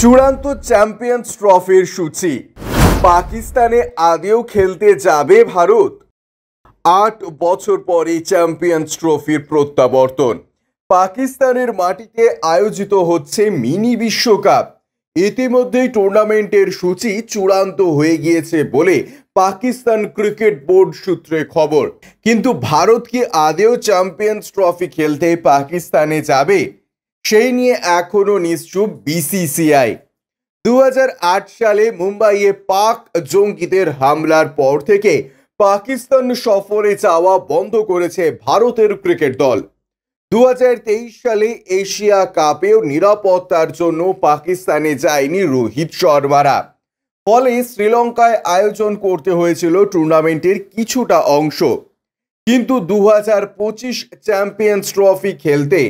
চূড়ান্ত চ্যাম্পিয়ন্স ট্রফির সূচি। পাকিস্তানে আদেও খেলতে যাবে ভারত। ৮ বছর পরে চ্যাম্পিয়ন্স ট্রফির প্রত্যাবর্তন। পাকিস্তানের মাটিতে আয়োজিত হচ্ছে মিনি বিশ্বকাপ। ইতিমধ্যেই টুর্নামেন্টের সূচি চূড়ান্ত হয়ে গিয়েছে বলে পাকিস্তান ক্রিকেট বোর্ড সূত্রে খবর। কিন্তু ভারত কি আদেও চ্যাম্পিয়ন্স ট্রফি খেলতে পাকিস্তানে যাবে, সেই নিয়ে এখনো নিশ্চুপ বিসিসিআই। 2008 সালে মুম্বাইয়ে পাক জঙ্গিদের হামলার পর থেকে পাকিস্তান সফরে যাওয়া বন্ধ করেছে ভারতের ক্রিকেট দল। 2023 সালে এশিয়া কাপেও নিরাপত্তার জন্য পাকিস্তানে যায়নি রোহিত শর্মারা। ফলে শ্রীলঙ্কায় আয়োজন করতে হয়েছিল টুর্নামেন্টের কিছুটা অংশ। কিন্তু 2025 চ্যাম্পিয়ন্স ট্রফি খেলতে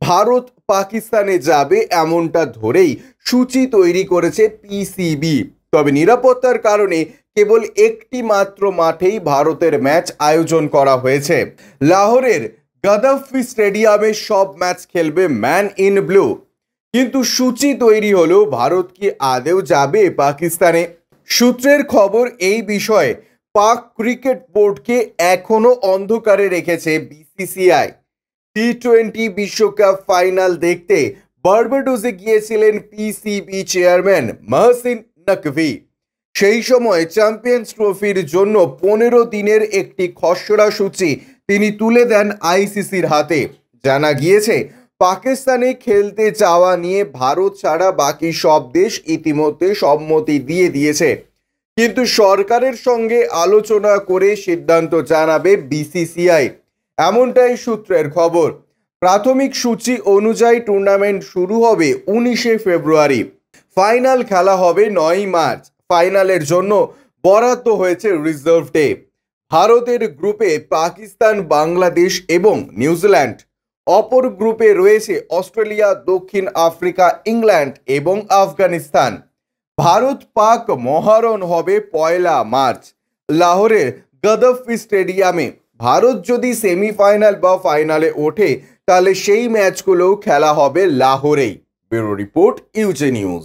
ভারত পাকিস্তানে যাবে এমনটা ধরেই সূচি তৈরি করেছে পিসিবি। তবে নিরাপত্তার কারণে কেবল একটি মাত্র মাঠেই ভারতের ম্যাচ আয়োজন করা হয়েছে। লাহোরের গাদ্দাফি স্টেডিয়ামে সব ম্যাচ খেলবে ম্যান ইন ব্লু। কিন্তু সূচি তৈরি হলেও ভারত কি আদেও যাবে পাকিস্তানে? সূত্রের খবর, এই বিষয়ে পাক ক্রিকেট বোর্ডকে এখনো অন্ধকারে রেখেছে বিসিসিআই। টি-20 বিশ্বকাপ ফাইনাল দেখতে বার্বাডোসে গিয়েছিলেন পিসিবি চেয়ারম্যান মহসিন নকভি। সেই সময় চ্যাম্পিয়ন্স ট্রফির জন্য 15 দিনের একটি খসড়া সূচি তিনি তুলে দেন আইসিসির হাতে। জানা গিয়েছে, পাকিস্তানে খেলতে যাওয়া নিয়ে ভারত ছাড়া বাকি সব দেশ ইতিমধ্যে সম্মতি দিয়ে দিয়েছে। কিন্তু সরকারের সঙ্গে আলোচনা করে সিদ্ধান্ত জানাবে বিসিসিআই, এমনটাই সূত্রের খবর। প্রাথমিক সূচি অনুযায়ী টুর্নামেন্ট শুরু হবে 19 ফেব্রুয়ারি। ফাইনাল খেলা হবে 9 মার্চ। ফাইনালের জন্য বরাদ্দ হয়েছে রিজার্ভ ডে। ভারতের গ্রুপে পাকিস্তান, বাংলাদেশ এবং নিউজিল্যান্ড। অপর গ্রুপে রয়েছে অস্ট্রেলিয়া, দক্ষিণ আফ্রিকা, ইংল্যান্ড এবং আফগানিস্তান। ভারত পাক মহারণ হবে 1 মার্চ লাহোরের গাদ্দাফি স্টেডিয়ামে। ভারত যদি সেমিফাইনাল বা ফাইনালে ওঠে তাহলে সেই ম্যাচগুলোও খেলা হবে লাহোরেই। ব্যুরো রিপোর্ট, ইউজে নিউজ।